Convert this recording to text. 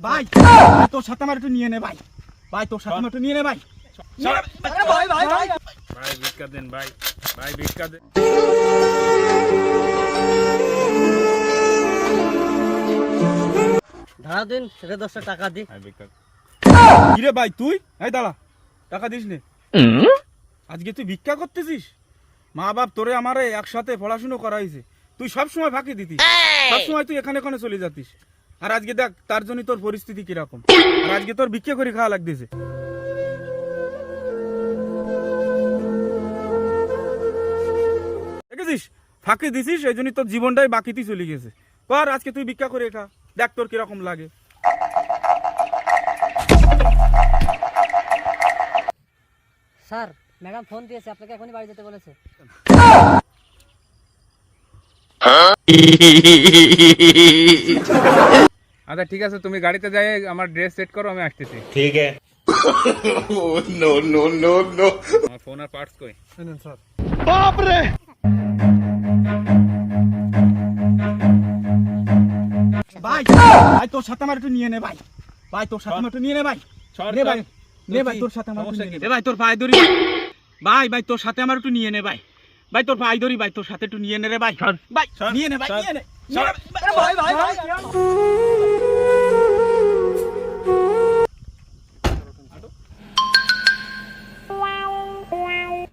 ভাই তোর সাথে আমার একটু নিয়ে নে ভাই, ভাই তোর সাথে আমার একটু নিয়ে নে ভাই। ভাই ভাই ভাই ভাই ভিক্ষা দেন ভাই, ভাই ভিক্ষা দেন। ধারা দিন, সেটা 10টা টাকা দি। ভাই ভিক্ষা। কিরে ভাই তুই, এই দাঁড়া, টাকা দিস নে। আজকে তুই ভিক্ষা করতেছিস? মা বাপ তোরে আমারে একসাথে পড়াশুনো করাইছে, তুই সব সময় ফাঁকি দিতিস, সব সময় তুই এখানে এখানে চলে যাতিস। আর আজকে দেখ তার জন্য তোর পরিস্থিতি কিরকম, আর আজকে তোর ভিক্ষা করে খাওয়া লাগতেছে। দেখেছিস ফাঁকি দিছিস, এই জন্য তোর জীবনটাই বাকিতেই চলে গেছে। কর আজকে তুই ভিক্ষা করে খা, দেখ তোর কিরকম লাগে। স্যার, ম্যাডাম ফোন দিয়েছে, আপনাকে এখনই বাড়ি যেতে বলেছে। আচ্ছা ঠিক আছে, তুমি গাড়িতে যাই আমার ড্রেস সেট করো, আমি আসতেছি। ठीक है। No no no no. আমার ফোন আর পার্টস কই? স্যার ভাই, ভাই তোর সাথে আমার একটু নিয়ে নে ভাই, ভাই তোর সাথে আমার একটু নিয়ে নে ভাই, নে ভাই, নে ভাই তোর সাথে আমার একটু নিয়ে নে ভাই, তোর পায়ে ধরি ভাই, ভাই তোর সাথে আমার একটু নিয়ে নে ভাই, ভাই তোর পায়ে ধরি ভাই, তোর সাথে একটু নিয়ে নে রে ভাই, ভাই নিয়ে নে ভাই, নিয়ে নে ভাই ভাই ভাই